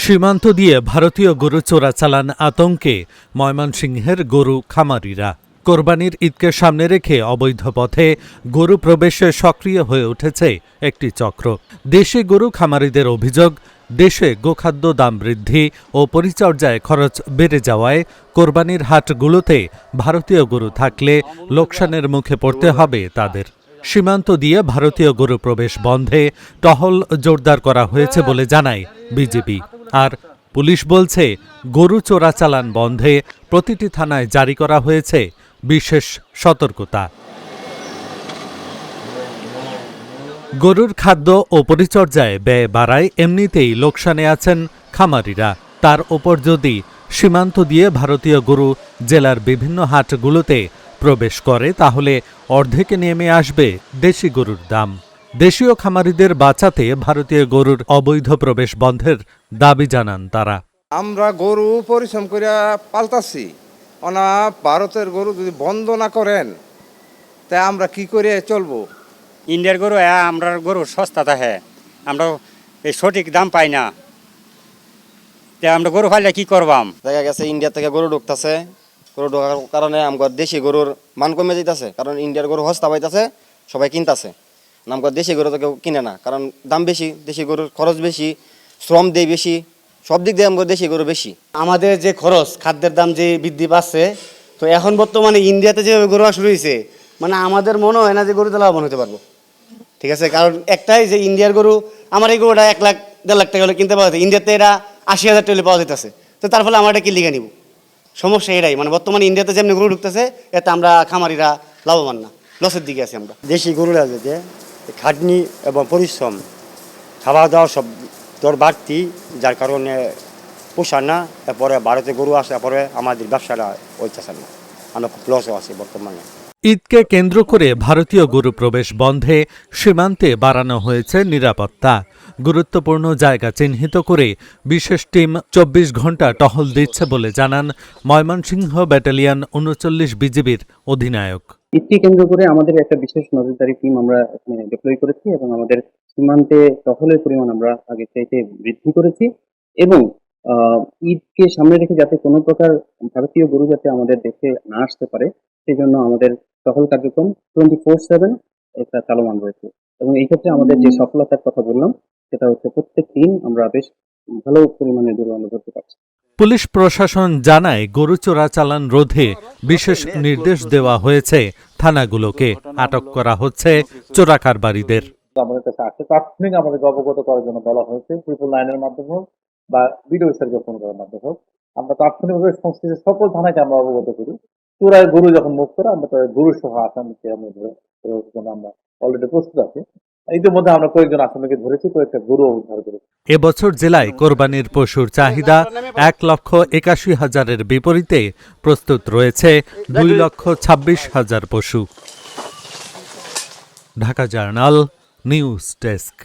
সীমান্ত দিয়ে ভারতীয় গরু চোরাচালান আতঙ্কে ময়মনসিংহের গরু খামারিরা কোরবানির ঈদকে সামনে রেখে অবৈধ পথে গরু প্রবেশে সক্রিয় হয়ে উঠেছে একটি চক্র। দেশি গরু খামারিদের অভিযোগ, দেশে গোখাদ্য দাম বৃদ্ধি ও পরিচর্যায় খরচ বেড়ে যাওয়ায় কোরবানির হাটগুলোতে ভারতীয় গরু থাকলে লোকসানের মুখে পড়তে হবে তাদের। সীমান্ত দিয়ে ভারতীয় গরু প্রবেশ বন্ধে টহল জোরদার করা হয়েছে বলে জানায় বিজেপি। আর পুলিশ বলছে, গরু চোরাচালান বন্ধে প্রতিটি থানায় জারি করা হয়েছে বিশেষ সতর্কতা। গরুর খাদ্য ও পরিচর্যায় ব্যয় বাড়ায় এমনিতেই লোকসানে আছেন খামারিরা। তার ওপর যদি সীমান্ত দিয়ে ভারতীয় গরু জেলার বিভিন্ন হাটগুলোতে প্রবেশ করে তাহলে অর্ধেকে নেমে আসবে দেশি গরুর দাম। দেশীয় খামারিদের বাঁচাতে ভারতীয় গরুর অবৈধ প্রবেশ বন্ধের দাবি জানান তারা। আমরা গরু পরিশ্রম করে পালতাছি, ওনা ভারতের গরু যদি বন্ধ না করেন তাই আমরা কি করে চলবো? ইন্ডিয়ার গরু আমরা গরু সস্তা থাকে, আমরা এই সঠিক দাম পাই না, তাই আমরা গরু পাইলে কি করবাম? দেখা গেছে ইন্ডিয়া থেকে গরু ঢুকতেছে, গরু ঢোকার কারণে আমার দেশি গরুর মান কমে যেতেছে, কারণ ইন্ডিয়ার গরু সস্তা পাইতেছে, সবাই কিনতেছে। আমার দেশি গরু তো কেউ কিনে না, কারণ দাম বেশি, দেশি গরুর খরচ বেশি, শ্রম দেয় বেশি, সব দিক দিয়ে আমার দেশি গরু বেশি। আমাদের যে খরচ, খাদ্যের দাম যে বৃদ্ধি পাচ্ছে, তো এখন বর্তমানে ইন্ডিয়াতে যেভাবে গরু শুরু হয়েছে, মানে আমাদের মনে হয় না যে গরুতে লাভবান হতে পারবো। ঠিক আছে, কারণ একটাই যে ইন্ডিয়ার গরু, আমার এই গরুটা 1 লাখ 1.5 লাখ টাকা হলে কিনতে পাওয়া যায়, ইন্ডিয়াতে এটা 80,000 টাকা পাওয়া যেতেছে। তো তার ফলে আমরা এটা কি লিখে নিব? সমস্যা এটাই, মানে বর্তমানে ইন্ডিয়াতে যেমনি গরু ঢুকতেছে, এতে আমরা খামারিরা লাভবান না, লসের দিকে আছি আমরা। দেশি গরুরা যেতে খাটনি এবং পরিশ্রম, খাওয়া দাওয়া সব দর বাড়তি, যার কারণে পোষার না। এরপরে ভারতে গরু আসে, পরে আমাদের ব্যবসাটা হইতেছে না, আমরা খুব লসও আছি বর্তমানে। ঈদকে কেন্দ্র করে ভারতীয় গরু প্রবেশ বন্ধে সীমান্তে বাড়ানো হয়েছে নিরাপত্তা। গুরুত্বপূর্ণ জায়গা চিহ্নিত করে বিশেষ টিম 24 ঘণ্টা টহল দিচ্ছে বলে জানান ময়মনসিংহ ব্যাটালিয়ন 39 বিজিবির অধিনায়ক। ঈদকে কেন্দ্র করে আমাদের একটা বিশেষ নজরদারি টিম আমরা এখানে ডিপ্লয় করেছি এবং আমাদের সীমান্তে টহলের পরিমাণ আমরা আগে চাইতে বৃদ্ধি করেছি এবং ঈদকে সামনে রেখে যাতে কোনো প্রকার ভারতীয় গরু যাতে আমাদের দেশে না আসতে পারে সেই জন্য আমাদের টহল কার্যক্রম 24/7 এটা চালমান রয়েছে। এবং এই ক্ষেত্রে আমাদের যে সফলতার কথা বললাম সেটা হচ্ছে প্রত্যেক দিন আমরা বেশ ভালো পরিমাণে গরু আমরা ধরতে পারছি। পুলিশ প্রশাসন জানায়, গরু চোরাচালান রোধে বিশেষ নির্দেশ দেওয়া হয়েছে থানাগুলোকে। আটক করা হচ্ছে চোরাকারবারিদের। আমাদের কাছে আসছে, প্রাথমিক আমাদেরকে অবগত করার জন্য বলা হয়েছে 999-এর মাধ্যমে হোক বা বিডিও স্যারকে ফোন করার মাধ্যমে হোক। আমরা তাৎক্ষণিকভাবে সংশ্লিষ্ট সকল থানাকে আমরা অবগত করি। চোরাই গরু যখন মুখ করে আমরা তাদের গরু সহ আসামিকে আমরা অলরেডি প্রস্তুত আছি। ইতিমধ্যে আমরা কয়েকজন আসামিকে ধরেছি, কয়েকটা গরু উদ্ধার করেছি। এবছর জেলায় কোরবানির পশুর চাহিদা 1,81,000-এর বিপরীতে প্রস্তুত রয়েছে 2,26,000 পশু। Dhaka journal news desk.